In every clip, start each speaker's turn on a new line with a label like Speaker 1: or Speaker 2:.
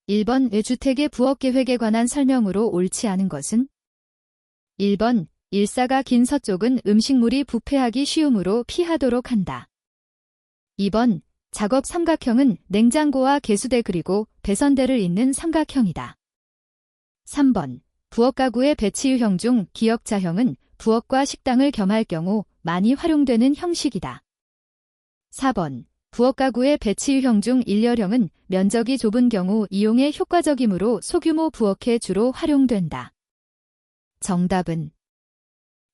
Speaker 1: 1번 주택의 부엌계획에 관한 설명으로 옳지 않은 것은? 1번 일사가 긴 서쪽은 음식물이 부패하기 쉬우므로 피하도록 한다. 2번 작업 삼각형은 냉장고와 개수대 그리고 배선대를 잇는 삼각형이다. 3번 부엌가구의 배치 유형 중 기역자형은 부엌과 식당을 겸할 경우 많이 활용되는 형식이다. 4번 부엌가구의 배치 유형 중 일렬형은 면적이 좁은 경우 이용에 효과적이므로 소규모 부엌에 주로 활용된다. 정답은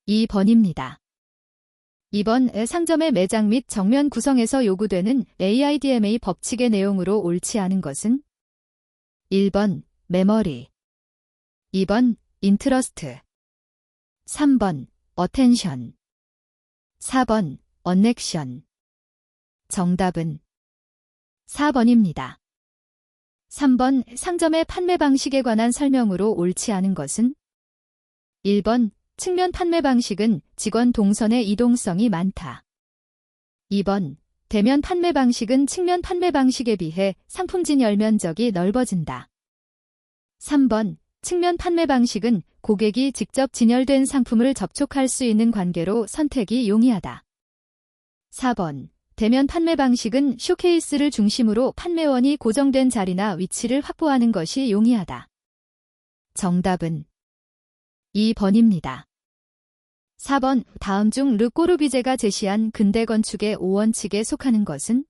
Speaker 1: 2번입니다. 2번 상점의 매장 및 정면 구성에서 요구되는 AIDMA 법칙의 내용으로 옳지 않은 것은? 1번 메모리, 2번 인트러스트, 3번 어텐션, 4번 언넥션. 정답은 4번입니다. 3번 상점의 판매 방식에 관한 설명으로 옳지 않은 것은? 1번 측면 판매 방식은 직원 동선의 이동성이 많다. 2번 대면 판매 방식은 측면 판매 방식에 비해 상품 진열 면적이 넓어진다. 3번 측면 판매 방식은 고객이 직접 진열된 상품을 접촉할 수 있는 관계로 선택이 용이하다. 4번 대면 판매 방식은 쇼케이스를 중심으로 판매원이 고정된 자리나 위치를 확보하는 것이 용이하다. 정답은 2번입니다. 4번 다음 중 르 꼬르비제가 제시한 근대 건축의 5원칙에 속하는 것은?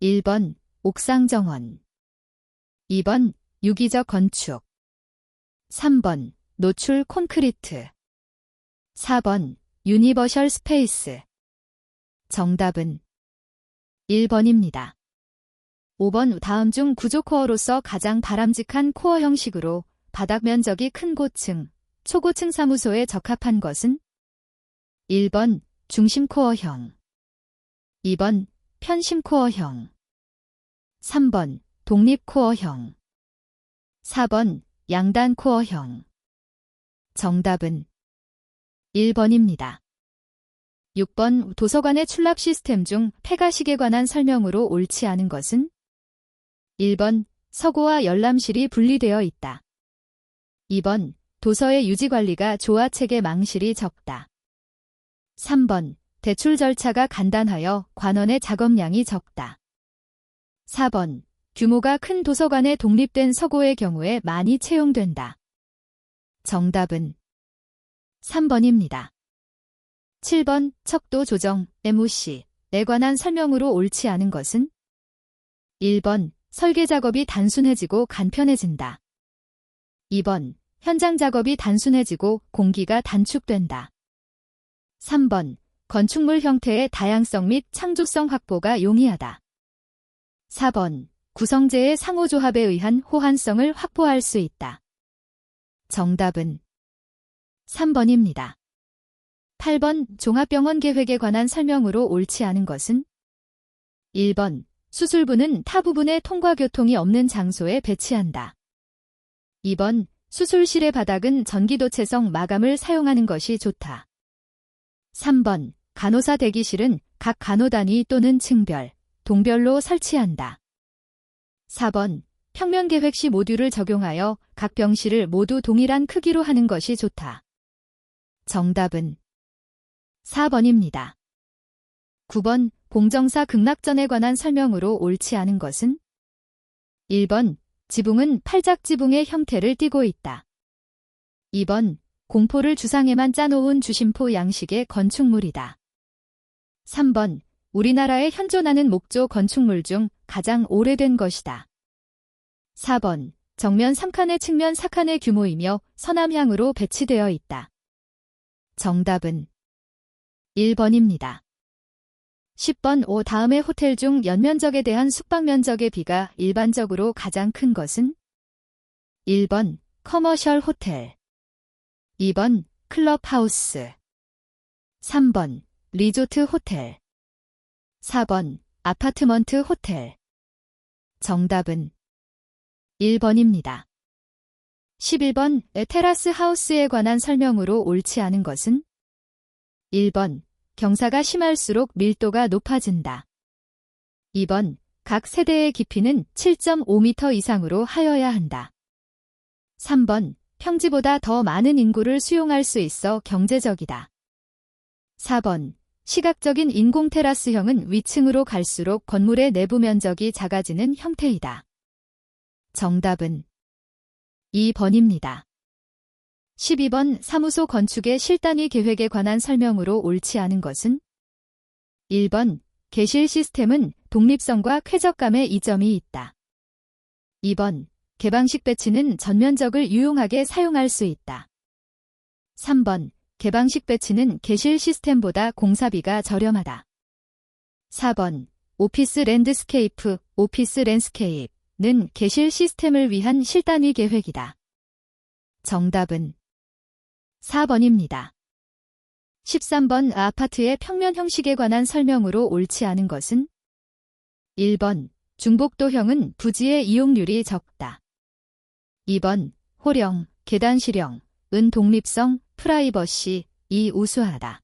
Speaker 1: 1번 옥상 정원, 2번 유기적 건축, 3번 노출 콘크리트, 4번 유니버셜 스페이스. 정답은 1번입니다. 5번 다음 중 구조 코어로서 가장 바람직한 코어 형식으로 바닥 면적이 큰 고층, 초고층 사무소에 적합한 것은? 1번 중심 코어형, 2번 편심 코어형, 3번 독립 코어형, 4번 양단 코어형. 정답은 1번입니다. 6번 도서관의 출납 시스템 중 폐가식에 관한 설명으로 옳지 않은 것은? 1번 서고와 열람실이 분리되어 있다. 2번 도서의 유지관리가 조화 체계 망실이 적다. 3번 대출 절차가 간단하여 관원의 작업량이 적다. 4번 규모가 큰 도서관의 독립된 서고의 경우에 많이 채용된다. 정답은 3번입니다. 7번 척도 조정, MOC에 관한 설명으로 옳지 않은 것은? 1번 설계 작업이 단순해지고 간편해진다. 2번 현장 작업이 단순해지고 공기가 단축된다. 3번 건축물 형태의 다양성 및 창조성 확보가 용이하다. 4번 구성재의 상호조합에 의한 호환성을 확보할 수 있다. 정답은 3번입니다. 8번 종합병원 계획에 관한 설명으로 옳지 않은 것은? 1번 수술부는 타 부분의 통과 교통이 없는 장소에 배치한다. 2번 수술실의 바닥은 전기도체성 마감을 사용하는 것이 좋다. 3번 간호사 대기실은 각 간호단위 또는 층별, 동별로 설치한다. 4번 평면 계획 시 모듈을 적용하여 각 병실을 모두 동일한 크기로 하는 것이 좋다. 정답은 4번입니다. 9번 공정사 극락전에 관한 설명으로 옳지 않은 것은? 1번 지붕은 팔작지붕의 형태를 띠고 있다. 2번 공포를 주상에만 짜놓은 주심포 양식의 건축물이다. 3번 우리나라에 현존하는 목조 건축물 중 가장 오래된 것이다. 4번 정면 3칸의 측면 4칸의 규모이며 서남향으로 배치되어 있다. 정답은 1번입니다. 10번 다음의 호텔 중 연면적에 대한 숙박 면적의 비가 일반적으로 가장 큰 것은? 1번 커머셜 호텔, 2번 클럽하우스, 3번 리조트 호텔, 4번 아파트먼트 호텔. 정답은 1번입니다. 11번 테라스 하우스에 관한 설명으로 옳지 않은 것은? 1번 경사가 심할수록 밀도가 높아진다. 2번 각 세대의 깊이는 7.5m 이상으로 하여야 한다. 3번, 평지보다 더 많은 인구를 수용할 수 있어 경제적이다. 4번, 시각적인 인공 테라스형은 위층으로 갈수록 건물의 내부 면적이 작아지는 형태이다. 정답은 2번입니다. 12번, 사무소 건축의 실단위 계획에 관한 설명으로 옳지 않은 것은? 1번, 개실 시스템은 독립성과 쾌적감에 이점이 있다. 2번, 개방식 배치는 전면적을 유용하게 사용할 수 있다. 3번, 개방식 배치는 개실 시스템보다 공사비가 저렴하다. 4번, 오피스 랜드스케이프는 개실 시스템을 위한 실단위 계획이다. 정답은 4번입니다. 13번, 아파트의 평면 형식에 관한 설명으로 옳지 않은 것은? 1번, 중복도형은 부지의 이용률이 적다. 2번, 호령, 계단실형, 독립성, 프라이버시, 우수하다.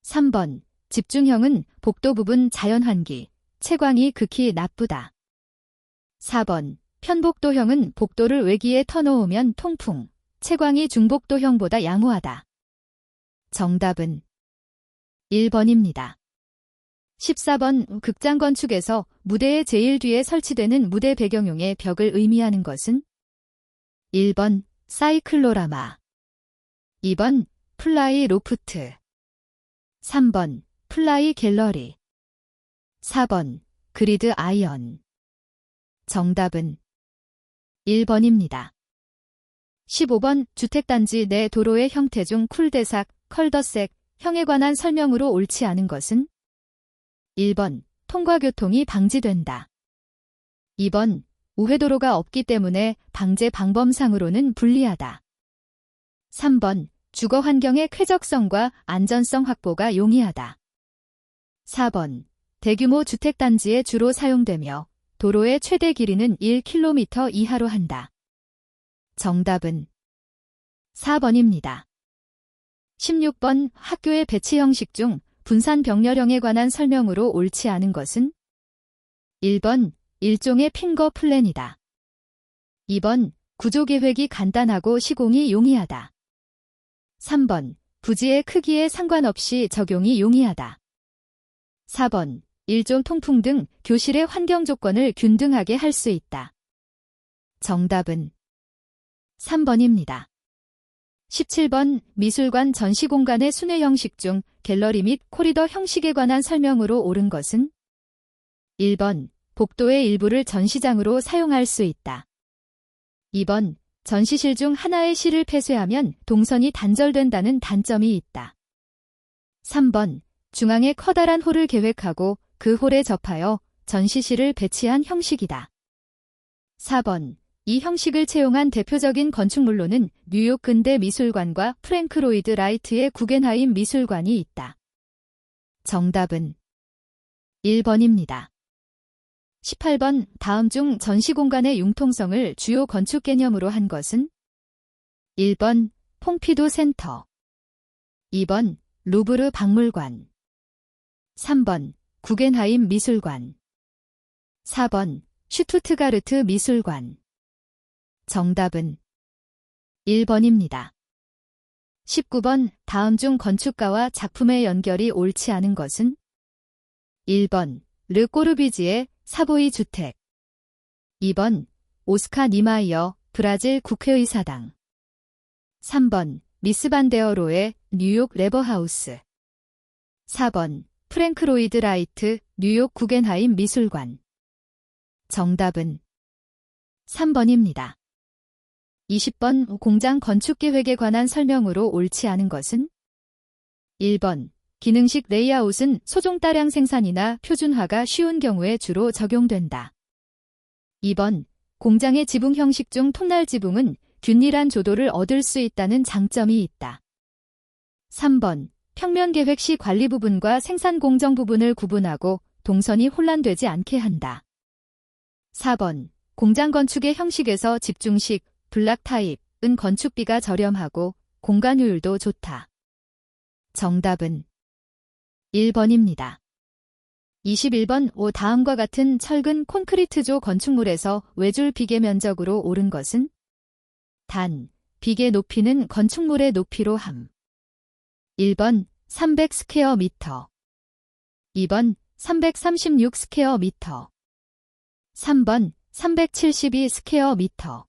Speaker 1: 3번, 집중형은 복도 부분 자연환기, 채광이 극히 나쁘다. 4번, 편복도형은 복도를 외기에 터놓으면 통풍, 채광이 중복도형보다 양호하다. 정답은 1번입니다. 14번, 극장 건축에서 무대의 제일 뒤에 설치되는 무대 배경용의 벽을 의미하는 것은? 1번, 사이클로라마. 2번, 플라이 로프트. 3번, 플라이 갤러리. 4번, 그리드 아이언. 정답은 1번입니다. 15번, 주택단지 내 도로의 형태 중 쿨데삭, 컬더색, 형에 관한 설명으로 옳지 않은 것은? 1번, 통과교통이 방지된다. 2번, 우회도로가 없기 때문에 방제 방범상으로는 불리하다. 3번, 주거 환경의 쾌적성과 안전성 확보가 용이하다. 4번, 대규모 주택단지에 주로 사용되며 도로의 최대 길이는 1km 이하로 한다. 정답은 4번입니다. 16번, 학교의 배치 형식 중 분산 병렬형에 관한 설명으로 옳지 않은 것은? 1번, 일종의 핑거 플랜이다. 2번, 구조계획이 간단하고 시공이 용이하다. 3번, 부지의 크기에 상관없이 적용이 용이하다. 4번, 일종 통풍 등 교실의 환경 조건을 균등하게 할 수 있다. 정답은 3번입니다. 17번, 미술관 전시공간의 순회 형식 중 갤러리 및 코리더 형식에 관한 설명으로 옳은 것은? 1번, 복도의 일부를 전시장으로 사용할 수 있다. 2번, 전시실 중 하나의 실을 폐쇄하면 동선이 단절된다는 단점이 있다. 3번, 중앙에 커다란 홀을 계획하고 그 홀에 접하여 전시실을 배치한 형식이다. 4번, 이 형식을 채용한 대표적인 건축물로는 뉴욕 근대 미술관과 프랭크 로이드 라이트의 구겐하임 미술관이 있다. 정답은 1번입니다. 18번, 다음 중 전시공간의 융통성을 주요 건축 개념으로 한 것은? 1번, 퐁피두 센터. 2번, 루브르 박물관. 3번, 구겐하임 미술관. 4번, 슈투트가르트 미술관. 정답은 1번입니다. 19번, 다음 중 건축가와 작품의 연결이 옳지 않은 것은? 1번, 르 꼬르비지에 사보이 주택. 2번, 오스카 니마이어 브라질 국회의사당. 3번, 미스 반데어로의 뉴욕 레버하우스. 4번, 프랭크 로이드 라이트 뉴욕 구겐하임 미술관. 정답은 3번입니다. 20번, 공장 건축 계획에 관한 설명으로 옳지 않은 것은? 1번, 기능식 레이아웃은 소종다량 생산이나 표준화가 쉬운 경우에 주로 적용된다. 2번, 공장의 지붕 형식 중 톤날 지붕은 균일한 조도를 얻을 수 있다는 장점이 있다. 3번, 평면 계획 시 관리 부분과 생산 공정 부분을 구분하고 동선이 혼란되지 않게 한다. 4번, 공장 건축의 형식에서 집중식, 블락 타입은 건축비가 저렴하고 공간 효율도 좋다. 정답은 1번입니다. 21번 다음과 같은 철근 콘크리트조 건축물에서 외줄 비계 면적으로 옳은 것은? 단, 비계 높이는 건축물의 높이로 함. 1번 300 스퀘어 미터, 2번 336 스퀘어 미터, 3번 372 스퀘어 미터,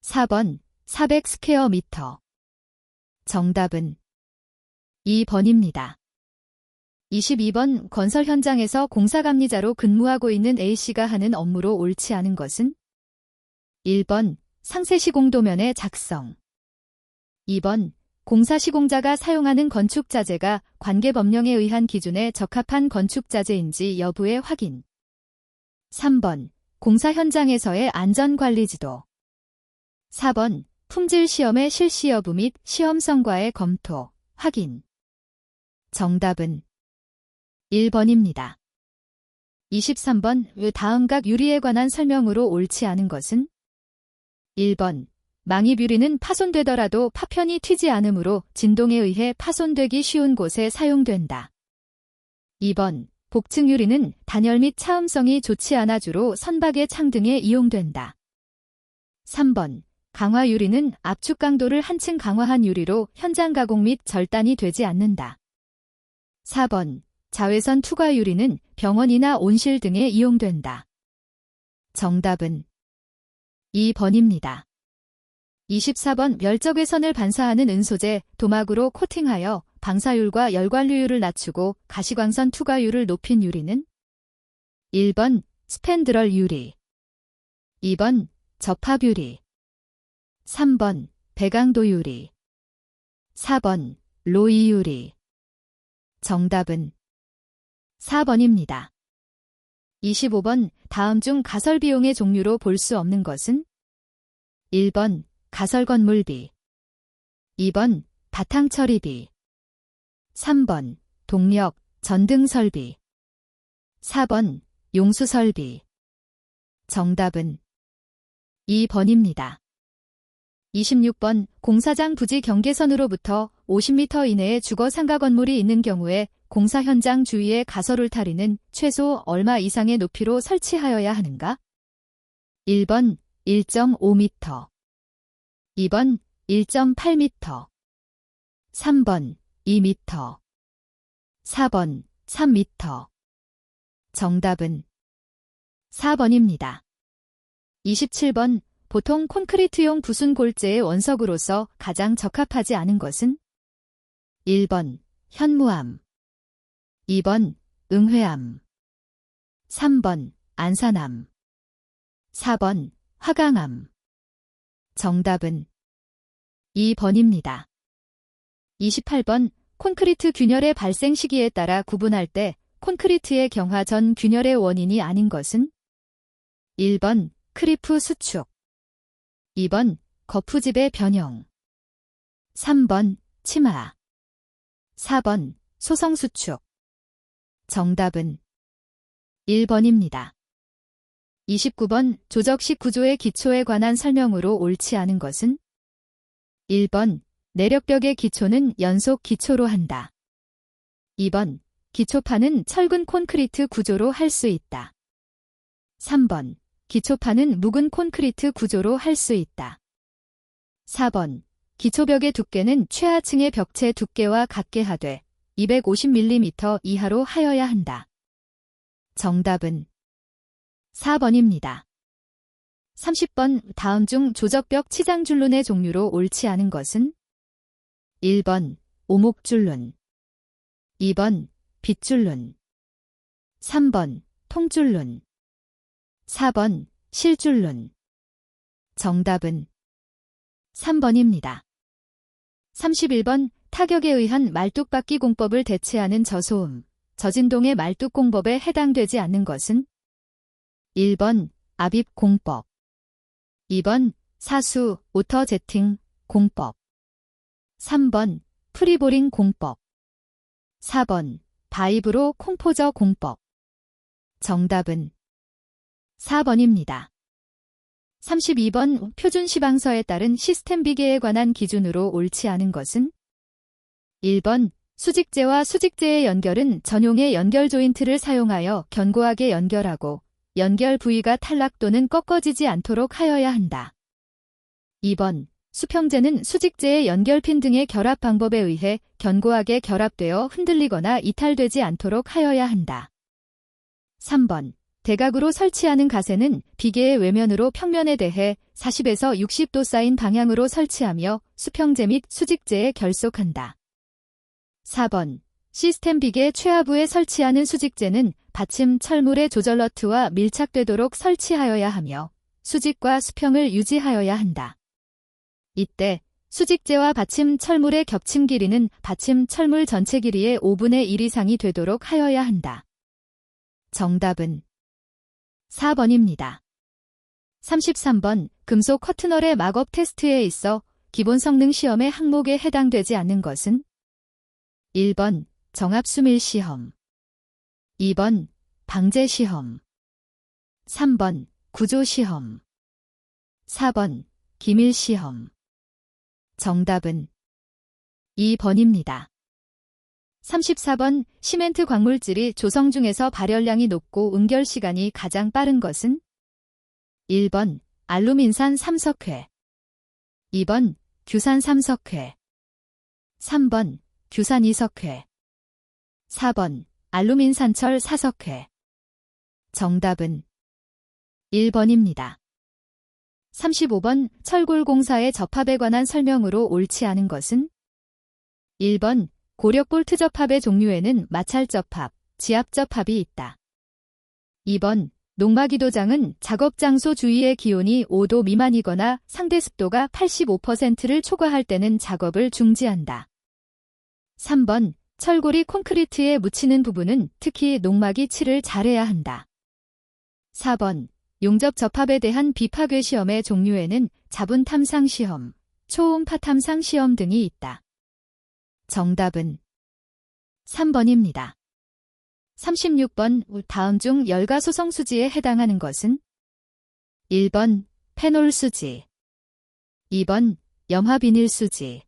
Speaker 1: 4번 400 스퀘어 미터. 정답은 2번입니다. 22번 건설 현장에서 공사감리자로 근무하고 있는 A씨가 하는 업무로 옳지 않은 것은? 1번 상세시공도면의 작성, 2번 공사시공자가 사용하는 건축자재가 관계법령에 의한 기준에 적합한 건축자재인지 여부의 확인, 3번 공사 현장에서의 안전관리지도, 4번 품질시험의 실시 여부 및 시험 성과의 검토, 확인. 정답은 1번입니다. 23번 다음각 유리에 관한 설명으로 옳지 않은 것은? 1번 망입 유리는 파손되더라도 파편이 튀지 않으므로 진동에 의해 파손되기 쉬운 곳에 사용된다. 2번 복층 유리는 단열 및 차음성이 좋지 않아 주로 선박의 창 등에 이용된다. 3번 강화 유리는 압축 강도를 한층 강화한 유리로 현장 가공 및 절단이 되지 않는다. 4번 자외선 투과 유리는 병원이나 온실 등에 이용된다. 정답은 2번입니다. 24번 멸적외선을 반사하는 은소재, 도막으로 코팅하여 방사율과 열관류율을 낮추고 가시광선 투과율을 높인 유리는? 1번 스팬드럴 유리, 2번 접합 유리, 3번 배강도 유리, 4번 로이 유리. 정답은 4번입니다. 25번 다음 중 가설 비용의 종류로 볼 수 없는 것은? 1번 가설건물비, 2번 바탕처리비, 3번 동력, 전등설비, 4번 용수설비. 정답은 2번입니다. 26번 공사장 부지 경계선으로부터 50m 이내에 주거 상가 건물이 있는 경우에 공사 현장 주위에 가설 울타리는 최소 얼마 이상의 높이로 설치하여야 하는가? 1번 1.5m, 2번 1.8m, 3번 2m, 4번 3m. 정답은 4번입니다. 27번 보통 콘크리트용 부순 골재의 원석으로서 가장 적합하지 않은 것은? 1번 현무암, 2번 응회암, 3번 안산암, 4번 화강암. 정답은 2번입니다. 28번 콘크리트 균열의 발생 시기에 따라 구분할 때 콘크리트의 경화 전 균열의 원인이 아닌 것은? 1번 크리프 수축, 2번 거푸집의 변형, 3번 치마, 4번 소성수축. 정답은 1번입니다. 29번 조적식 구조의 기초에 관한 설명으로 옳지 않은 것은? 1번 내력벽의 기초는 연속 기초로 한다. 2번 기초판은 철근 콘크리트 구조로 할 수 있다. 3번 기초판은 묵은 콘크리트 구조로 할 수 있다. 4번 기초벽의 두께는 최하층의 벽체 두께와 같게 하되 250mm 이하로 하여야 한다. 정답은 4번입니다. 30번 다음 중 조적벽 치장줄눈의 종류로 옳지 않은 것은? 1번 오목줄눈, 2번 빗줄눈, 3번 통줄눈, 4번 실줄눈. 정답은 3번입니다. 31번 타격에 의한 말뚝박기 공법을 대체하는 저소음, 저진동의 말뚝 공법에 해당되지 않는 것은? 1번 압입 공법, 2번 사수 오터 제팅 공법, 3번 프리보링 공법, 4번 바이브로 콩포저 공법. 정답은 4번입니다. 32번 표준 시방서에 따른 시스템 비계에 관한 기준으로 옳지 않은 것은? 1번 수직재와 수직재의 연결은 전용의 연결 조인트를 사용하여 견고하게 연결하고 연결 부위가 탈락 또는 꺾어지지 않도록 하여야 한다. 2번. 수평재는 수직재의 연결핀 등의 결합 방법에 의해 견고하게 결합되어 흔들리거나 이탈되지 않도록 하여야 한다. 3번. 대각으로 설치하는 가세는 비계의 외면으로 평면에 대해 40에서 60도 쌓인 방향으로 설치하며 수평재 및 수직재에 결속한다. 4번. 시스템 비계 최하부에 설치하는 수직재는 받침 철물의 조절 너트와 밀착되도록 설치하여야 하며 수직과 수평을 유지하여야 한다. 이때 수직재와 받침 철물의 겹침 길이는 받침 철물 전체 길이의 5분의 1 이상이 되도록 하여야 한다. 정답은 4번입니다. 33번. 금속 커튼홀의 막업 테스트에 있어 기본 성능 시험의 항목에 해당되지 않는 것은? 1번. 정합수밀 시험. 2번. 방제 시험. 3번. 구조 시험. 4번. 기밀 시험. 정답은 2번입니다. 34번. 시멘트 광물질이 조성 중에서 발열량이 높고 응결 시간이 가장 빠른 것은? 1번. 알루민산 3석회. 2번. 규산 3석회. 3번. 규산 2석회. 4번. 알루민산철 4석회. 정답은 1번입니다. 35번. 철골공사의 접합에 관한 설명으로 옳지 않은 것은? 1번. 고력 볼트 접합의 종류에는 마찰 접합, 지압 접합이 있다. 2번. 농막이 도장은 작업 장소 주위의 기온이 5도 미만이거나 상대 습도가 85%를 초과할 때는 작업을 중지한다. 3번. 철골이 콘크리트에 묻히는 부분은 특히 농막이 칠을 잘해야 한다. 4번. 용접 접합에 대한 비파괴 시험의 종류에는 자분 탐상 시험, 초음파 탐상 시험 등이 있다. 정답은 3번입니다. 36번. 다음 중 열가 소성 수지에 해당하는 것은? 1번. 페놀 수지. 2번. 염화 비닐 수지.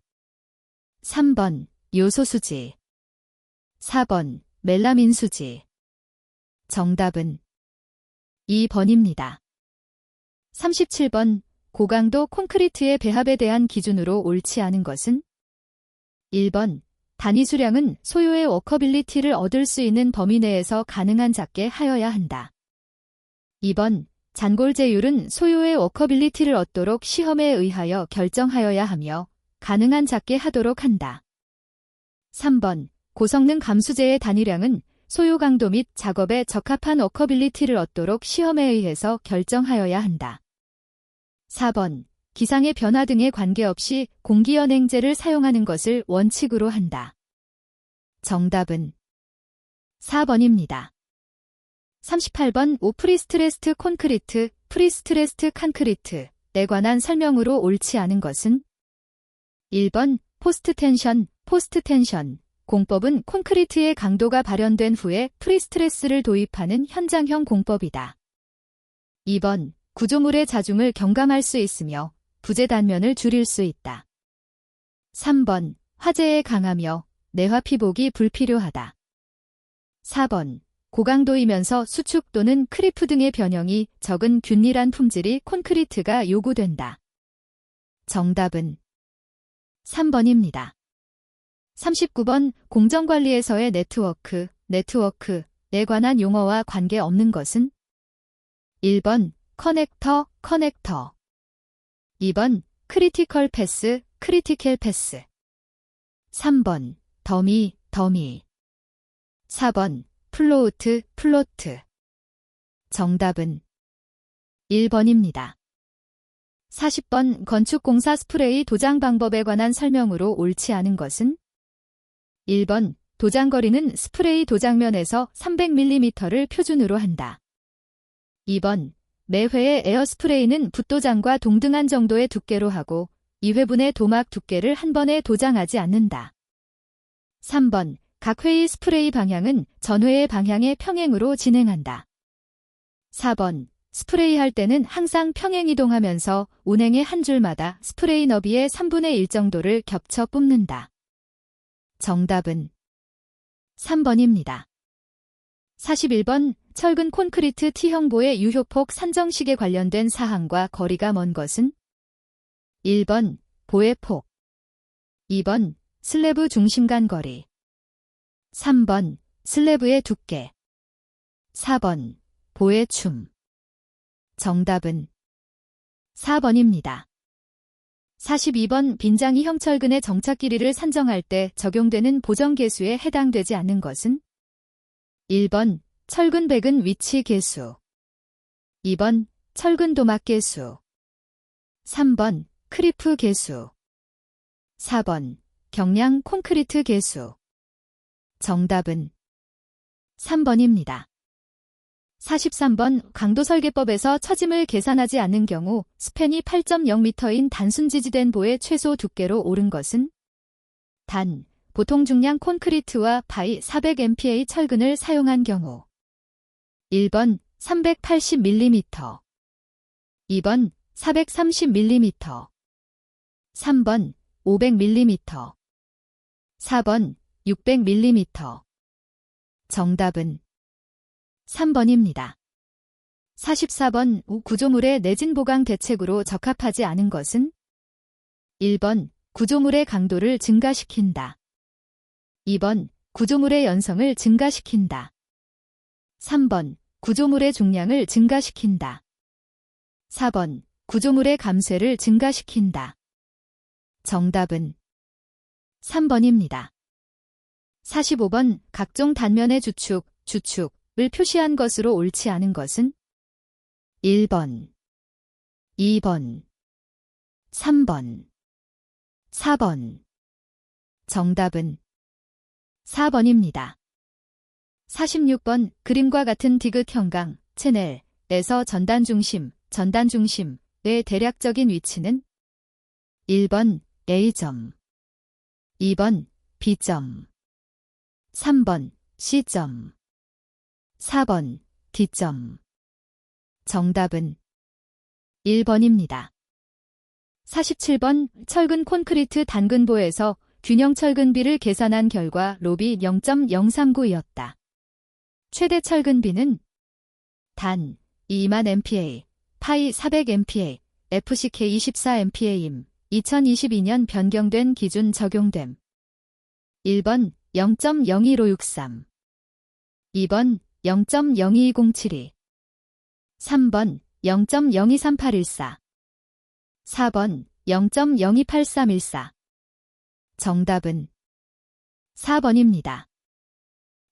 Speaker 1: 3번. 요소 수지. 4번. 멜라민 수지. 정답은 2번입니다. 37번. 고강도 콘크리트의 배합에 대한 기준으로 옳지 않은 것은? 1번. 단위 수량은 소요의 워커빌리티를 얻을 수 있는 범위 내에서 가능한 작게 하여야 한다. 2번. 잔골제율은 소요의 워커빌리티를 얻도록 시험에 의하여 결정하여야 하며 가능한 작게 하도록 한다. 3번. 고성능 감수제의 단위량은 소요 강도 및 작업에 적합한 워커빌리티를 얻도록 시험에 의해서 결정하여야 한다. 4번. 기상의 변화 등에 관계없이 공기연행제를 사용하는 것을 원칙으로 한다. 정답은 4번입니다. 38번. 프리스트레스트 콘크리트, 프리스트레스트 칸크리트에 관한 설명으로 옳지 않은 것은? 1번. 포스트 텐션. 공법은 콘크리트의 강도가 발현된 후에 프리스트레스를 도입하는 현장형 공법이다. 2번. 구조물의 자중을 경감할 수 있으며 부재 단면을 줄일 수 있다. 3번. 화재에 강하며 내화 피복이 불필요하다. 4번. 고강도이면서 수축 또는 크리프 등의 변형이 적은 균일한 품질이 콘크리트가 요구된다. 정답은 3번입니다. 39번. 공정관리에서의 네트워크에 관한 용어와 관계없는 것은? 1번. 커넥터. 2번. 크리티컬 패스. 3번. 더미. 4번. 플로트. 정답은 1번입니다. 40번. 건축공사 스프레이 도장 방법에 관한 설명으로 옳지 않은 것은? 1번. 도장거리는 스프레이 도장면에서 300mm를 표준으로 한다. 2번. 매 회의 에어스프레이는 붓도장과 동등한 정도의 두께로 하고 2회분의 도막 두께를 한 번에 도장하지 않는다. 3번. 각 회의 스프레이 방향은 전회의 방향의 평행으로 진행한다. 4번. 스프레이할 때는 항상 평행이동하면서 운행의 한 줄마다 스프레이 너비의 3분의 1 정도를 겹쳐 뿜는다. 정답은 3번입니다. 41번 철근 콘크리트 T형보의 유효폭 산정식에 관련된 사항과 거리가 먼 것은 1번 보의 폭, 2번 슬래브 중심 간 거리, 3번 슬래브의 두께, 4번 보의 춤. 정답은 4번입니다. 42번 빈장이형 철근의 정착 길이를 산정할 때 적용되는 보정계수에 해당되지 않는 것은 1번 철근 백은 위치 계수, 2번 철근 도막 계수, 3번 크리프 계수, 4번 경량 콘크리트 계수. 정답은 3번입니다. 43번 강도설계법에서 처짐을 계산하지 않는 경우 스팬이 8.0m인 단순 지지된 보의 최소 두께로 옳은 것은 단, 보통 중량 콘크리트와 파이 400MPa 철근을 사용한 경우 1번 380mm, 2번 430mm, 3번 500mm, 4번 600mm. 정답은 3번입니다. 44번 구조물의 내진 보강 대책으로 적합하지 않은 것은 1번 구조물의 강도를 증가시킨다, 2번 구조물의 연성을 증가시킨다, 3번 구조물의 중량을 증가시킨다, 4번 구조물의 감쇄를 증가시킨다. 정답은 3번입니다. 45번 각종 단면의 주축을 표시한 것으로 옳지 않은 것은 1번, 2번, 3번, 4번. 정답은 4번입니다. 46번 그림과 같은 디귿 형광 채널에서 전단 중심의 대략적인 위치는 1번 A점, 2번 B점, 3번 C점, 4번 D점. 정답은 1번입니다. 47번 철근 콘크리트 단근보에서 균형 철근비를 계산한 결과 롭이 0.039이었다. 최대 철근비는 단 2만 MPa, 파이 400MPa, FCK 24MPa임. 2022년 변경된 기준 적용됨. 1번 0.01563, 2번 0.02072, 3번 0.023814, 4번 0.028314. 정답은 4번입니다.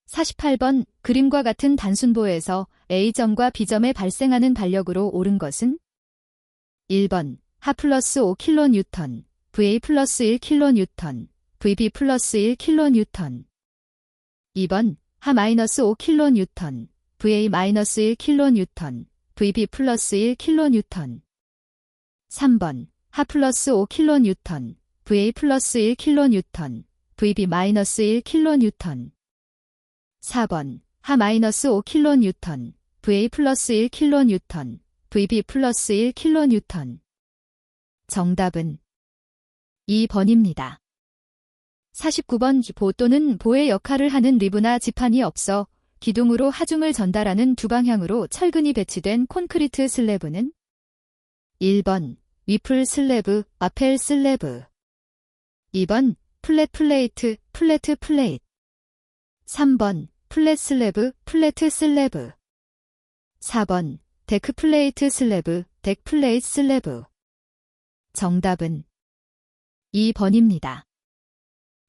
Speaker 1: 48번 그림과 같은 단순보에서 A점과 B점에 발생하는 반력으로 옳은 것은 1번 하 플러스 5kN, VA 플러스 1kN, VB 플러스 1kN, 2번 하 마이너스 5kN, VA 마이너스 1kN, VB 플러스 1kN, 3번 하 플러스 5kN, VA 플러스 1kN, VB 마이너스 1kN, 4번 하 마이너스 5kN, VA 플러스 1kN, VB 플러스 1kN. 정답은 2번입니다. 49번 보 또는 보의 역할을 하는 리브나 지판이 없어 기둥으로 하중을 전달하는 두 방향으로 철근이 배치된 콘크리트 슬래브는 1번 위플 슬래브, 아펠 슬래브, 2번 플랫 플레이트, 플래트 플레이트, 3번 플랫 슬래브, 플래트 슬래브, 4번 데크 플레이트 슬래브, 덱 플레이트 슬래브. 정답은 2번입니다.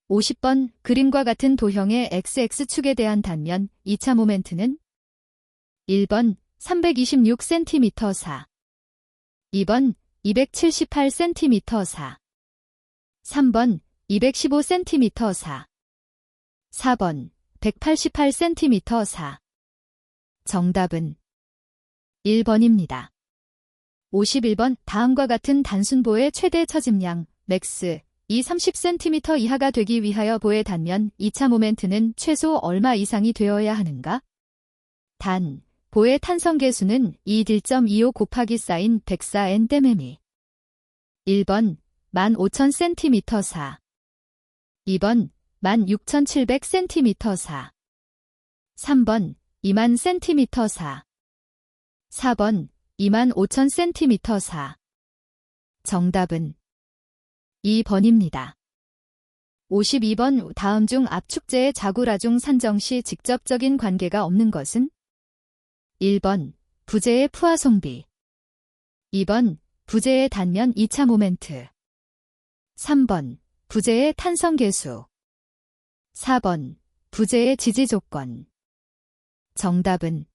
Speaker 1: 50번 그림과 같은 도형의 XX축에 대한 단면 2차 모멘트는 1번 326cm 4, 2번 278cm 4, 3번 215cm 4, 4번 188cm 4. 정답은 1번입니다. 51번 다음과 같은 단순보의 최대 처짐량 맥스 이 30cm 이하가 되기 위하여 보의 단면 2차 모멘트는 최소 얼마 이상이 되어야 하는가? 단, 보의 탄성계수는 2.25 곱하기 사인 104nm. 1번 15,000cm 4, 2번 16,700cm 4. 3번 20,000cm 4. 4번 25,000cm 4. 정답은 2번입니다. 52번 다음 중 압축제의 자구라중 산정 시 직접적인 관계가 없는 것은? 1번 부재의 푸아송비, 2번 부재의 단면 2차 모멘트, 3번 부재의 탄성계수, 4번 부재의 지지조건. 정답은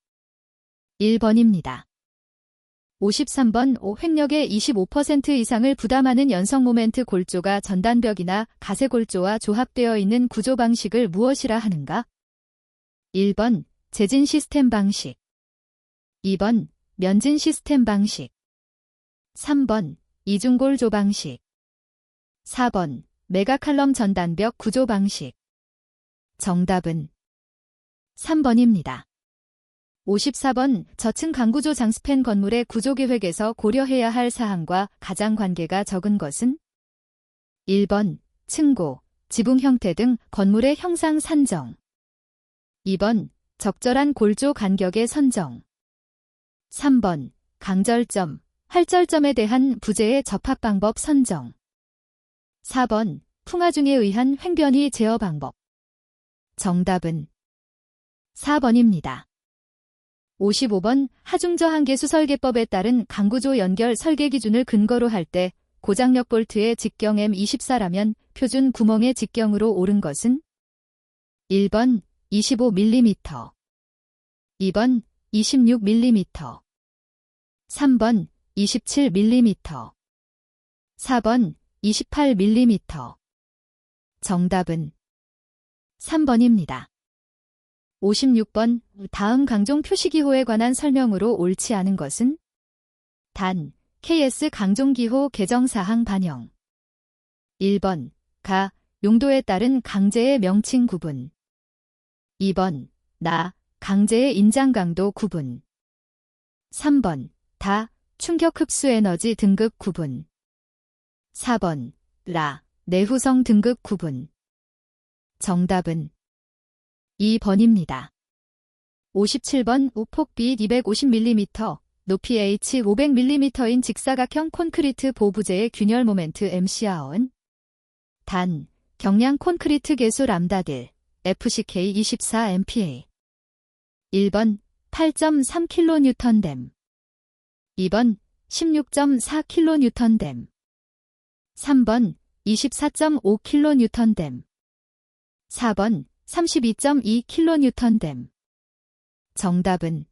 Speaker 1: 1번입니다. 53번 횡력의 25% 이상을 부담하는 연성 모멘트 골조가 전단벽이나 가세골조와 조합되어 있는 구조 방식을 무엇이라 하는가? 1번 재진 시스템 방식, 2번 면진 시스템 방식, 3번 이중골조 방식, 4번 메가칼럼 전단벽 구조 방식. 정답은 3번입니다. 54번 저층 강구조 장스팬 건물의 구조계획에서 고려해야 할 사항과 가장 관계가 적은 것은? 1번 층고, 지붕 형태 등 건물의 형상 산정, 2번 적절한 골조 간격의 선정, 3번 강절점, 활절점에 대한 부재의 접합 방법 선정, 4번 풍화중에 의한 횡변이 제어 방법. 정답은 4번입니다. 55번 하중저항계수 설계법에 따른 강구조 연결 설계 기준을 근거로 할 때 고장력 볼트의 직경 M24라면 표준 구멍의 직경으로 옳은 것은? 1번 25mm, 2번 26mm, 3번 27mm, 4번 28mm. 정답은 3번입니다. 56번 다음 강종 표시기호에 관한 설명으로 옳지 않은 것은? 단, KS 강종기호 개정사항 반영. 1번 가, 용도에 따른 강제의 명칭 구분, 2번 나, 강제의 인장 강도 구분, 3번 다, 충격 흡수 에너지 등급 구분, 4번 라, 내후성 등급 구분. 정답은 2번입니다. 57번 우폭 빛 250mm, 높이 H 500mm인 직사각형 콘크리트 보부재의 균열 모멘트 MCR은? 단, 경량 콘크리트 계수 람다딜, FCK 24MPa. 1번 8.3kN댐, 2번 16.4kN댐, 3번 24.5kN댐, 4번 32.2kN댐. 정답은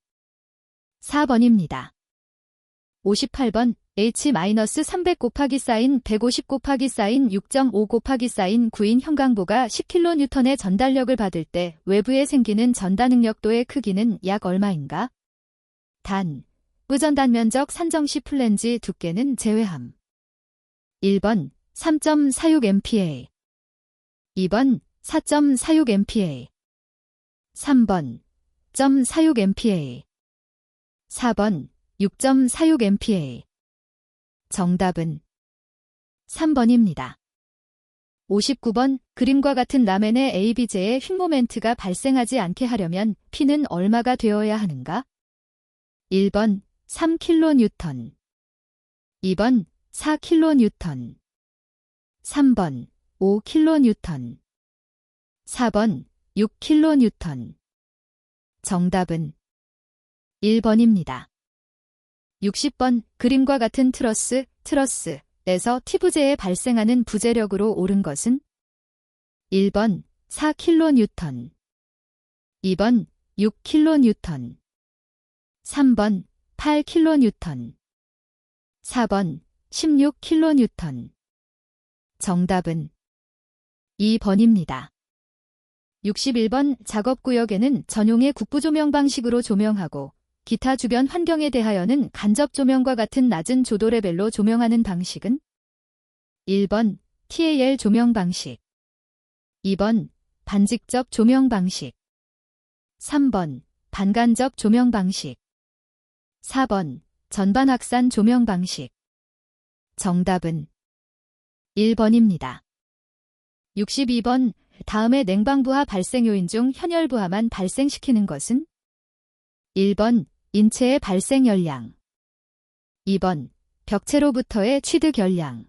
Speaker 1: 4번입니다. 58번 H-300 곱하기 사인 150 곱하기 사인 6.5 곱하기 사인 9인 형광보가 10kN의 전달력을 받을 때 외부에 생기는 전단응력도의 크기는 약 얼마인가? 단, 의전단 면적 산정 시 플랜지 두께는 제외함. 1번 3.46MPa, 2번 4.46MPa, 3번 0.46MPa, 4번 6.46MPa. 정답은 3번입니다. 59번 그림과 같은 라멘의 AB제에 휙모멘트가 발생하지 않게 하려면 P는 얼마가 되어야 하는가? 1번 3kN, 2번 4kN, 3번 5kN, 4번 6kN. 정답은 1번입니다. 60번 그림과 같은 트러스에서 T부재에 발생하는 부재력으로 옳은 것은? 1번 4kN, 2번 6kN, 3번 8kN, 4번 16kN. 정답은 2번입니다. 61번 작업구역에는 전용의 국부조명 방식으로 조명하고 기타 주변 환경에 대하여는 간접 조명과 같은 낮은 조도 레벨로 조명하는 방식은? 1번 TAL 조명 방식, 2번 반직접 조명 방식, 3번 반간접 조명 방식, 4번 전반 확산 조명 방식. 정답은 1번입니다. 62번 다음의 냉방부하 발생 요인 중 현열부하만 발생시키는 것은? 1번 인체의 발생 열량, 2번 벽체로부터의 취득 열량,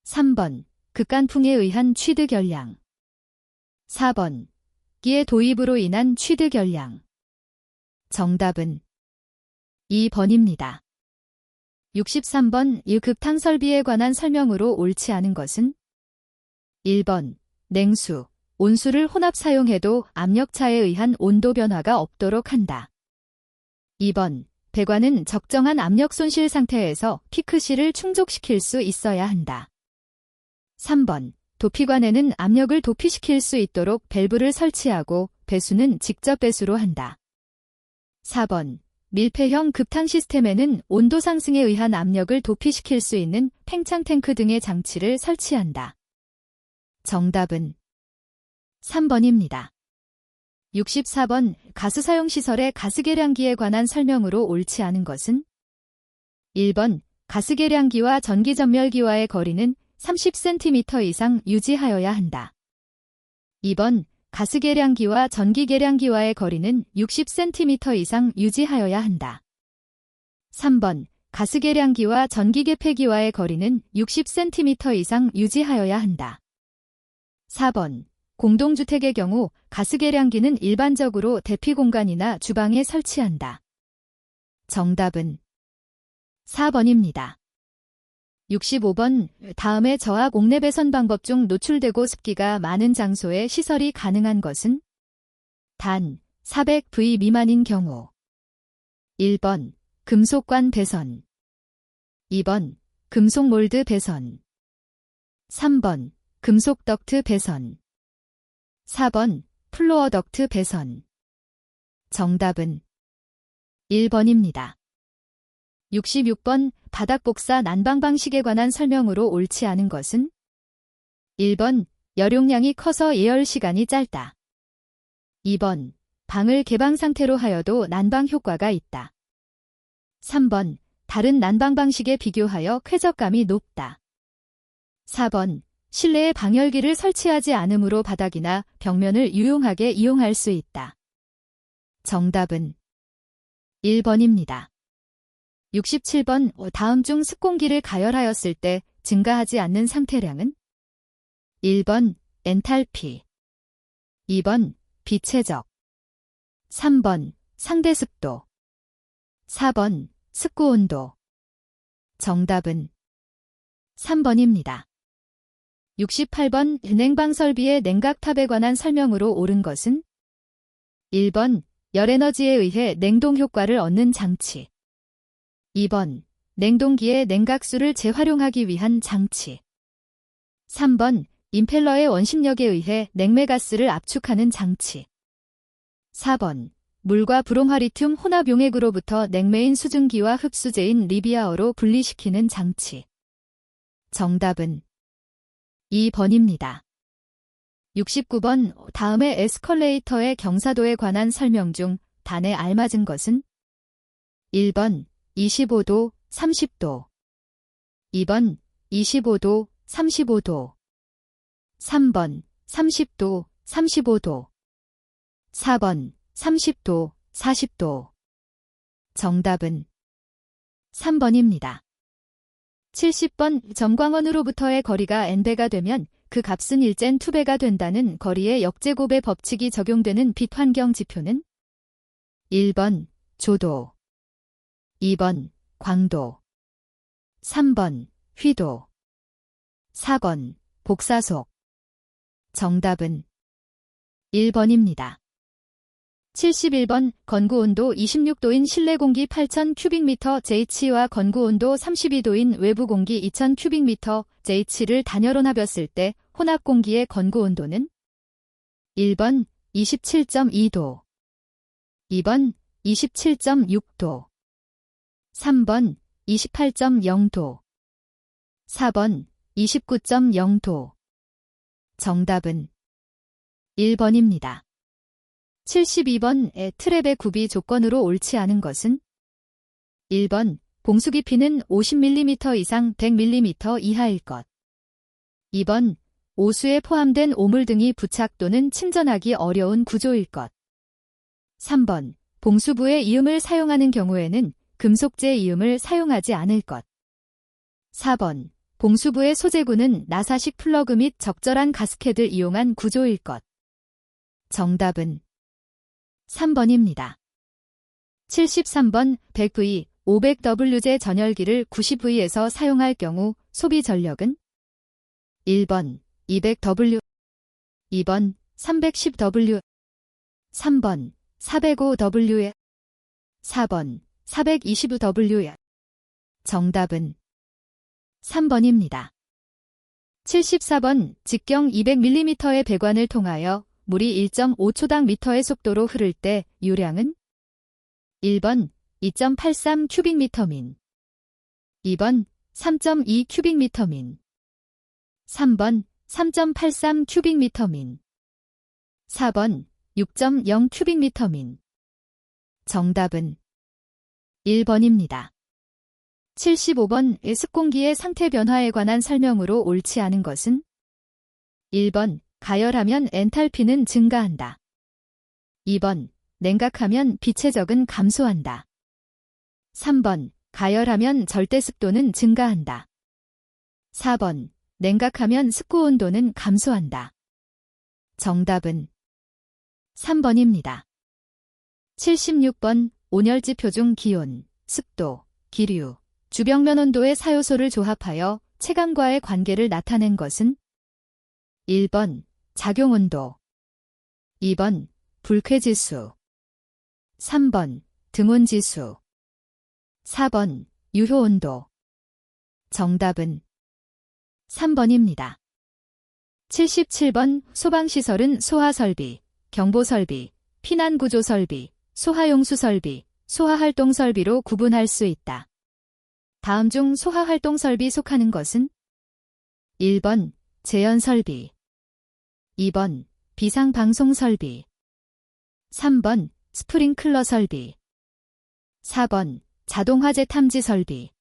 Speaker 1: 3번 극간풍에 의한 취득 열량, 4번 기의 도입으로 인한 취득 열량. 정답은 2번입니다. 63번 이 급탕 설비에 관한 설명으로 옳지 않은 것은? 1번 냉수, 온수를 혼합 사용해도 압력차에 의한 온도 변화가 없도록 한다. 2번 배관은 적정한 압력 손실 상태에서 피크실을 충족시킬 수 있어야 한다. 3번 도피관에는 압력을 도피시킬 수 있도록 밸브를 설치하고 배수는 직접 배수로 한다. 4번 밀폐형 급탕 시스템에는 온도 상승에 의한 압력을 도피시킬 수 있는 팽창 탱크 등의 장치를 설치한다. 정답은 3번입니다. 64번 가스 사용 시설의 가스 계량기에 관한 설명으로 옳지 않은 것은? 1번 가스 계량기와 전기 전멸기와의 거리는 30cm 이상 유지하여야 한다. 2번 가스 계량기와 전기 계량기와의 거리는 60cm 이상 유지하여야 한다. 3번 가스 계량기와 전기 개폐기와의 거리는 60cm 이상 유지하여야 한다. 4번 공동주택의 경우 가스 계량기는 일반적으로 대피 공간이나 주방에 설치한다. 정답은 4번입니다. 65번 다음의 저압 옥내 배선 방법 중 노출되고 습기가 많은 장소에 시설이 가능한 것은? 단 400V 미만인 경우. 1번 금속관 배선, 2번 금속 몰드 배선, 3번 금속 덕트 배선, 4번 플로어 덕트 배선. 정답은 1번입니다. 66번 바닥 복사 난방 방식에 관한 설명으로 옳지 않은 것은? 1번 열용량이 커서 예열 시간이 짧다. 2번 방을 개방 상태로 하여도 난방 효과가 있다. 3번 다른 난방 방식에 비교하여 쾌적감이 높다. 4번 실내에 방열기를 설치하지 않으므로 바닥이나 벽면을 유용하게 이용할 수 있다. 정답은 1번입니다. 67번 다음 중 습공기를 가열하였을 때 증가하지 않는 상태량은? 1번 엔탈피, 2번 비체적, 3번 상대습도, 4번 습구온도. 정답은 3번입니다. 68번 냉방 설비의 냉각탑에 관한 설명으로 옳은 것은? 1번 열에너지에 의해 냉동 효과를 얻는 장치, 2번 냉동기의 냉각수를 재활용하기 위한 장치, 3번 임펠러의 원심력에 의해 냉매가스를 압축하는 장치, 4번 물과 브롬화리튬 혼합 용액으로부터 냉매인 수증기와 흡수제인 리비아어로 분리시키는 장치. 정답은 2번입니다. 69번 다음의 에스컬레이터의 경사도에 관한 설명 중 단에 알맞은 것은? 1번 25도, 30도, 2번 25도, 35도, 3번 30도, 35도, 4번 30도, 40도. 정답은 3번입니다. 70번 점광원으로부터의 거리가 n배가 되면 그 값은 1젠 2배가 된다는 거리의 역제곱의 법칙이 적용되는 빛 환경 지표는? 1번 조도, 2번 광도, 3번 휘도, 4번 복사속. 정답은 1번입니다. 71번 건구온도 26도인 실내 공기 8,000 큐빅미터 JH와 건구온도 32도인 외부 공기 2,000 큐빅미터 JH를 단열혼합했을 때 혼합 공기의 건구온도는? 1번 27.2도, 2번 27.6도, 3번 28.0도, 4번 29.0도. 정답은 1번입니다. 72번의 트랩의 굽이 조건으로 옳지 않은 것은? 1번 봉수 깊이는 50mm 이상 100mm 이하일 것, 2번 오수에 포함된 오물 등이 부착 또는 침전하기 어려운 구조일 것. 3번. 봉수부의 이음을 사용하는 경우에는 금속재 이음을 사용하지 않을 것. 4번. 봉수부의 소재구는 나사식 플러그 및 적절한 가스켓을 이용한 구조일 것. 정답은 3번입니다. 73번 100V, 500W제 전열기를 90V에서 사용할 경우 소비 전력은 1번 200W, 2번 310W, 3번 405W, 4번 420W. 정답은 3번입니다. 74번 직경 200mm의 배관을 통하여 물이 1.5초당 미터의 속도로 흐를 때 유량은 1번 2.83 큐빅미터민, 2번 3.2 큐빅미터민, 3번 3.83 큐빅미터민, 4번 6.0 큐빅미터민. 정답은 1번입니다. 75번 습공기의 상태 변화에 관한 설명으로 옳지 않은 것은 1번 가열하면 엔탈피는 증가한다. 2번 냉각하면 비체적은 감소한다. 3번 가열하면 절대습도는 증가한다. 4번 냉각하면 습구온도는 감소한다. 정답은 3번입니다. 76번 온열지표 중 기온, 습도, 기류, 주벽면 온도의 사요소를 조합하여 체감과의 관계를 나타낸 것은 1번 작용온도, 2번 불쾌지수, 3번 등온지수, 4번 유효온도. 정답은 3번입니다. 77번 소방시설은 소하설비, 경보설비, 피난구조설비, 소하용수설비, 소하활동설비로 구분할 수 있다. 다음 중 소하활동설비 속하는 것은 1번 재연설비, 2번 비상방송설비, 3번 스프링클러 설비, 4번 자동화재 탐지 설비.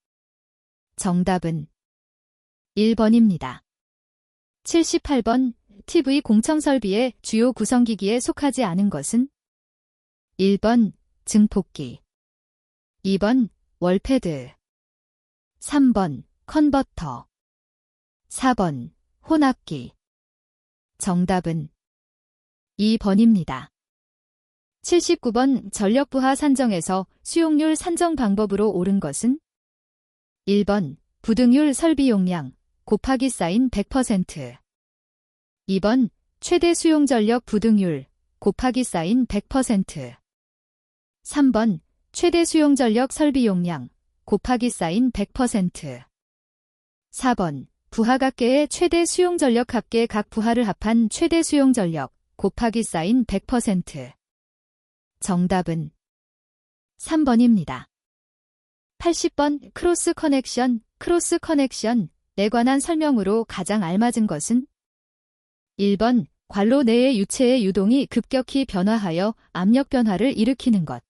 Speaker 1: 정답은 1번입니다. 78번 TV 공청 설비의 주요 구성기기에 속하지 않은 것은 1번 증폭기, 2번 월패드, 3번 컨버터, 4번 혼합기. 정답은 2번입니다. 79번 전력부하 산정에서 수용률 산정 방법으로 옳은 것은 1번 부등율 설비 용량 곱하기 사인 100%, 2번 최대 수용 전력 부등율 곱하기 사인 100%, 3번 최대 수용 전력 설비 용량 곱하기 사인 100%, 4번 부하각계의 최대 수용 전력 합계 각 부하를 합한 최대 수용 전력 곱하기 사인 100%. 정답은 3번입니다. 80번 크로스 커넥션에 관한 설명으로 가장 알맞은 것은 1번 관로 내의 유체의 유동이 급격히 변화하여 압력 변화를 일으키는 것,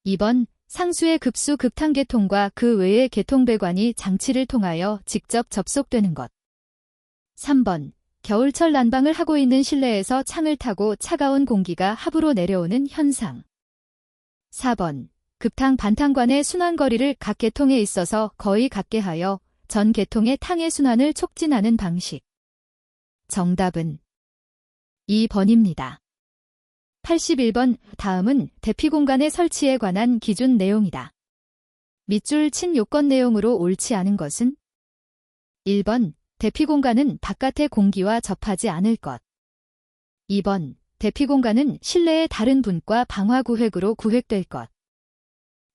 Speaker 1: 2번 상수의 급수 급탄계통과 그 외의 계통배관이 장치를 통하여 직접 접속되는 것, 3번 겨울철 난방을 하고 있는 실내에서 창을 타고 차가운 공기가 하부로 내려오는 현상, 4번 급탕 반탕관의 순환거리를 각 계통에 있어서 거의 같게 하여 전 계통의 탕의 순환을 촉진하는 방식. 정답은 2번입니다. 81번 다음은 대피공간의 설치에 관한 기준 내용이다. 밑줄 친 요건 내용으로 옳지 않은 것은 1번 대피공간은 바깥의 공기와 접하지 않을 것, 2번 대피공간은 실내의 다른 분과 방화구획으로 구획될 것,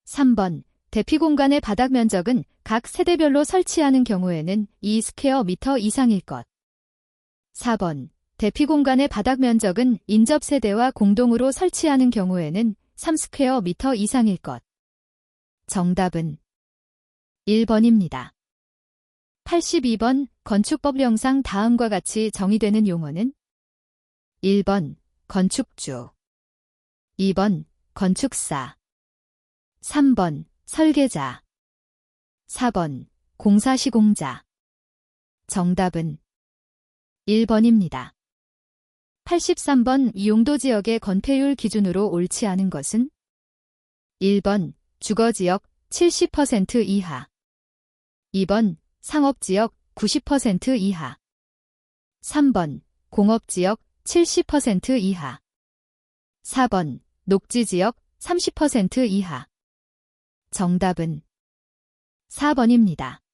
Speaker 1: 3번 대피공간의 바닥 면적은 각 세대별로 설치하는 경우에는 2 스퀘어 미터 이상일 것, 4번 대피공간의 바닥 면적은 인접 세대와 공동으로 설치하는 경우에는 3 스퀘어 미터 이상일 것. 정답은 1번입니다. 82번 건축법령상 다음과 같이 정의되는 용어는 1번 건축주, 2번 건축사, 3번 설계자, 4번 공사시공자. 정답은 1번입니다. 83번 용도지역의 건폐율 기준으로 옳지 않은 것은 1번 주거지역 70% 이하 2번 상업지역 90% 이하 3번 공업지역 70% 이하 4번 녹지지역 30% 이하 정답은 4번입니다.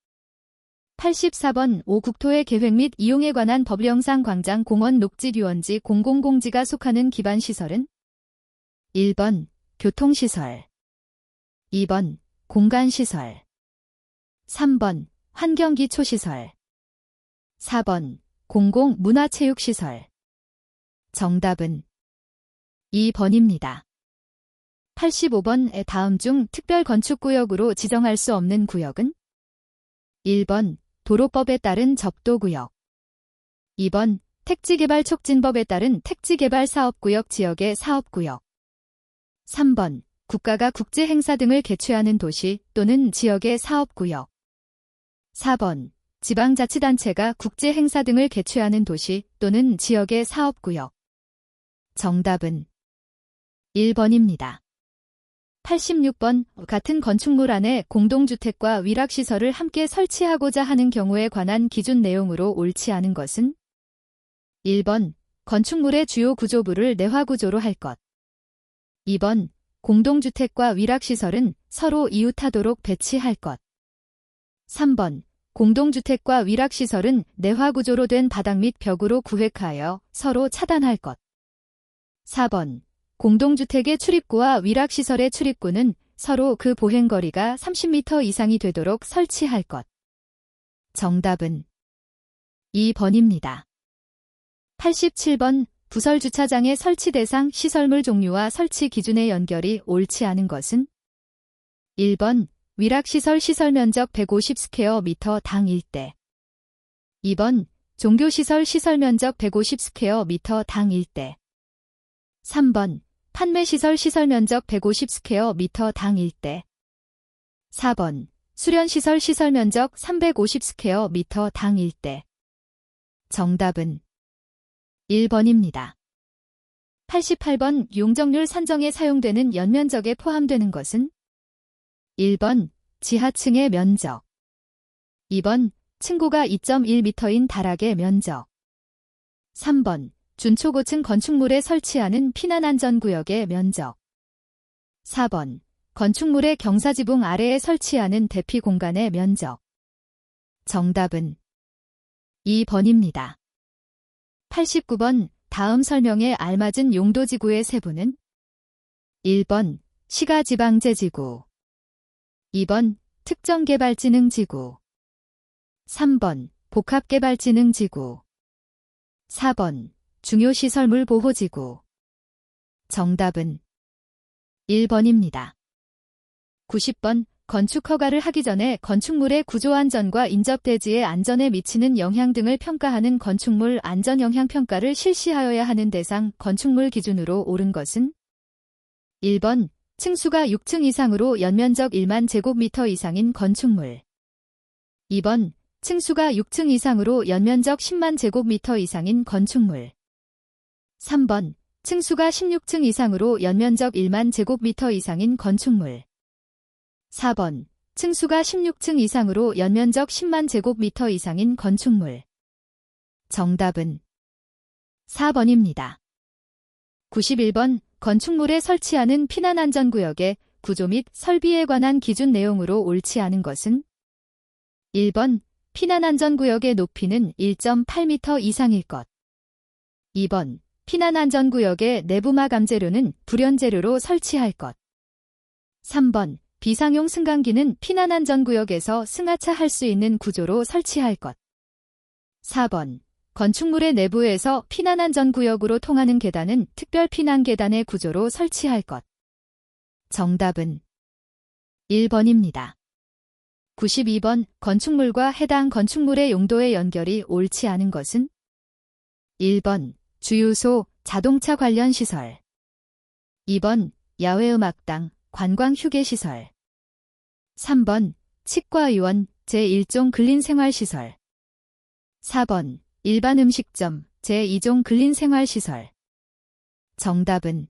Speaker 1: 84번 5국토의 계획 및 이용에 관한 법령상 광장, 공원, 녹지, 유원지, 공공공지가 속하는 기반시설은 1번 교통시설 2번 공간시설 3번 환경기초시설 4번 공공문화체육시설 정답은 2번입니다. 85번의 다음 중 특별건축구역으로 지정할 수 없는 구역은 1번 도로법에 따른 접도구역 2번 택지개발촉진법에 따른 택지개발사업구역 지역의 사업구역 3번 국가가 국제행사 등을 개최하는 도시 또는 지역의 사업구역 4번 지방자치단체가 국제행사 등을 개최하는 도시 또는 지역의 사업구역 정답은 1번입니다. 86번 같은 건축물 안에 공동주택과 위락시설을 함께 설치하고자 하는 경우에 관한 기준 내용으로 옳지 않은 것은 1번 건축물의 주요 구조부를 내화구조로 할 것 2번 공동주택과 위락시설은 서로 이웃하도록 배치할 것 3번 공동주택과 위락시설은 내화구조로 된 바닥 및 벽으로 구획하여 서로 차단할 것 4번 공동주택의 출입구와 위락시설의 출입구는 서로 그 보행거리가 30m 이상이 되도록 설치할 것. 정답은 2번입니다. 87번 부설주차장의 설치 대상 시설물 종류와 설치 기준의 연결이 옳지 않은 것은 1번 위락시설 시설면적 150스퀘어미터 당 일대 2번 종교시설 시설면적 150스퀘어미터 당 일대 3번 판매시설 시설면적 150스퀘어미터 당 일대 4번 수련시설 시설면적 350스퀘어미터 당 일대 정답은 1번입니다. 88번 용적률 산정에 사용되는 연면적에 포함되는 것은 1번 지하층의 면적 2번 층고가 2.1m인 다락의 면적 3번 준초고층 건축물에 설치하는 피난안전구역의 면적 4번 건축물의 경사지붕 아래에 설치하는 대피 공간의 면적 정답은 2번입니다. 89번 다음 설명에 알맞은 용도지구의 세부는 1번 시가지방제지구 2번 특정개발지능지구 3번 복합개발지능지구 4번 중요시설물 보호지구 정답은 1번입니다. 90번 건축허가를 하기 전에 건축물의 구조안전과 인접대지의 안전에 미치는 영향 등을 평가하는 건축물 안전영향평가를 실시하여야 하는 대상 건축물 기준으로 옳은 것은 1번 층수가 6층 이상으로 연면적 1만 제곱미터 이상인 건축물 2번 층수가 6층 이상으로 연면적 10만 제곱미터 이상인 건축물 3번 층수가 16층 이상으로 연면적 1만 제곱미터 이상인 건축물 4번 층수가 16층 이상으로 연면적 10만 제곱미터 이상인 건축물 정답은 4번입니다. 91번 건축물에 설치하는 피난안전구역의 구조 및 설비에 관한 기준 내용으로 옳지 않은 것은 1번 피난안전구역의 높이는 1.8m 이상일 것 2번 피난안전구역의 내부마감재료는 불연재료로 설치할 것 3번 비상용 승강기는 피난안전구역에서 승하차할 수 있는 구조로 설치할 것 4번 건축물의 내부에서 피난안전구역으로 통하는 계단은 특별피난계단의 구조로 설치할 것 정답은 1번입니다. 92번 건축물과 해당 건축물의 용도의 연결이 옳지 않은 것은 1번 주유소, 자동차 관련 시설 2번 야외음악당, 관광휴게시설 3번 치과의원, 제1종 근린생활시설 4번 일반 음식점, 제2종 근린생활시설. 정답은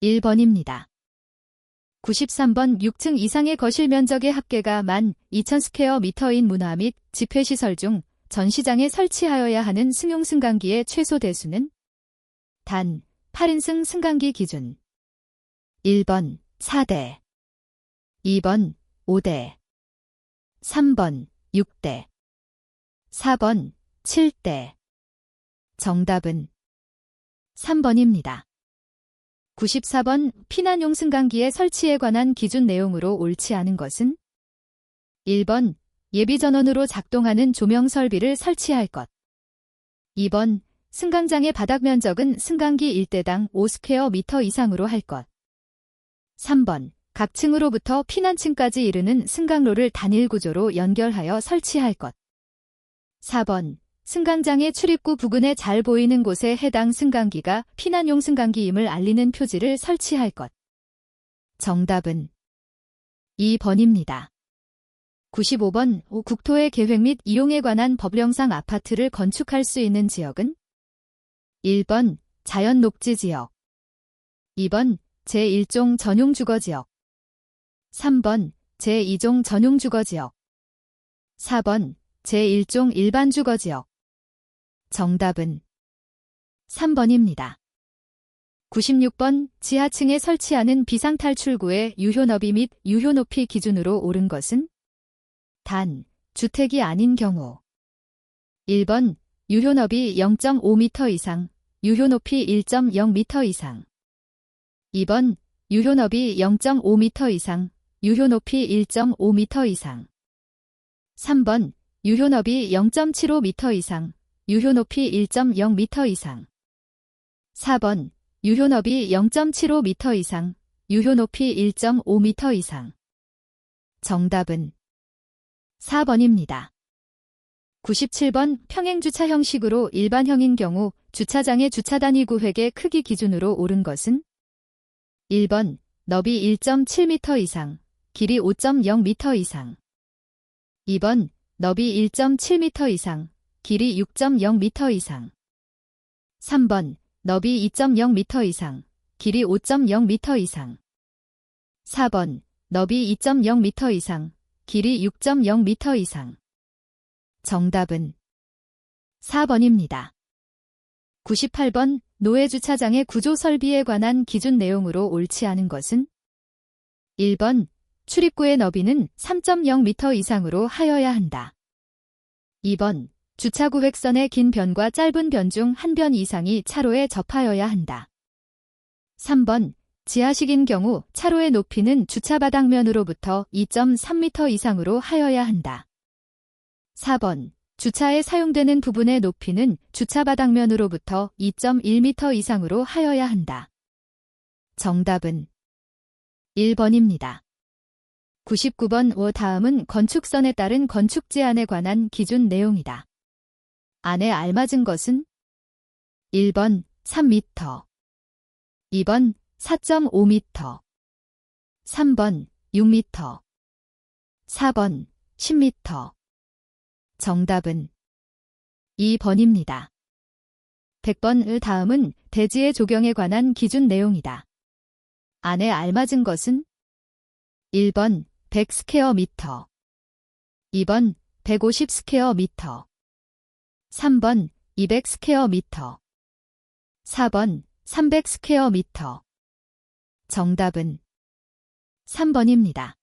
Speaker 1: 1번입니다. 93번 6층 이상의 거실 면적의 합계가 12,000스퀘어미터인 문화 및 집회시설 중 전시장에 설치하여야 하는 승용 승강기의 최소 대수는? 단, 8인승 승강기 기준. 1번 4대, 2번 5대, 3번 6대, 4번 7대. 정답은 3번입니다. 94번 피난용 승강기의 설치에 관한 기준 내용으로 옳지 않은 것은? 1번 예비전원으로 작동하는 조명 설비를 설치할 것. 2번 승강장의 바닥 면적은 승강기 1대당 5스퀘어미터 이상으로 할 것. 3번 각 층으로부터 피난층까지 이르는 승강로를 단일 구조로 연결하여 설치할 것. 4번 승강장의 출입구 부근에 잘 보이는 곳에 해당 승강기가 피난용 승강기임을 알리는 표지를 설치할 것. 정답은 2번입니다. 95번 국토의 계획 및 이용에 관한 법령상 아파트를 건축할 수 있는 지역은? 1번 자연 녹지 지역, 2번 제1종 전용 주거지역, 3번 제2종 전용 주거지역, 4번 제1종 일반 주거지역. 정답은 3번입니다. 96번 지하층에 설치하는 비상탈출구의 유효너비 및 유효높이 기준으로 옳은 것은? 단, 주택이 아닌 경우. 1번 유효너비 0.5m 이상, 유효높이 1.0m 이상. 2번 유효너비 0.5m 이상, 유효높이 1.5m 이상. 3번 유효너비 0.75m 이상, 유효높이 1.0m 이상. 4번 유효너비 0.75m 이상, 유효높이 1.5m 이상. 정답은 4번입니다. 97번 평행주차 형식으로 일반형인 경우 주차장의 주차단위 구획의 크기 기준으로 옳은 것은? 1번 너비 1.7m 이상, 길이 5.0m 이상. 2번 너비 1.7m 이상, 길이 6.0m 이상. 3번 너비 2.0m 이상, 길이 5.0m 이상. 4번 너비 2.0m 이상, 길이 6.0m 이상. 정답은 4번입니다. 98번 노외주차장의 구조 설비에 관한 기준 내용으로 옳지 않은 것은? 1번 출입구의 너비는 3.0m 이상으로 하여야 한다. 2번 주차구획선의 긴 변과 짧은 변 중 한 변 이상이 차로에 접하여야 한다. 3번 지하식인 경우 차로의 높이는 주차바닥면으로부터 2.3m 이상으로 하여야 한다. 4번 주차에 사용되는 부분의 높이는 주차바닥면으로부터 2.1m 이상으로 하여야 한다. 정답은 1번입니다. 99번 다음은 건축선에 따른 건축 제한에 관한 기준 내용이다. 안에 알맞은 것은? 1번 3m, 2번 4.5m, 3번 6m, 4번 10m. 정답은 2번입니다. 100번 다음은 대지의 조경에 관한 기준 내용이다. 안에 알맞은 것은? 1번 100스퀘어미터, 2번 150스퀘어미터, 3번 200스퀘어미터, 4번 300스퀘어미터. 정답은 3번입니다.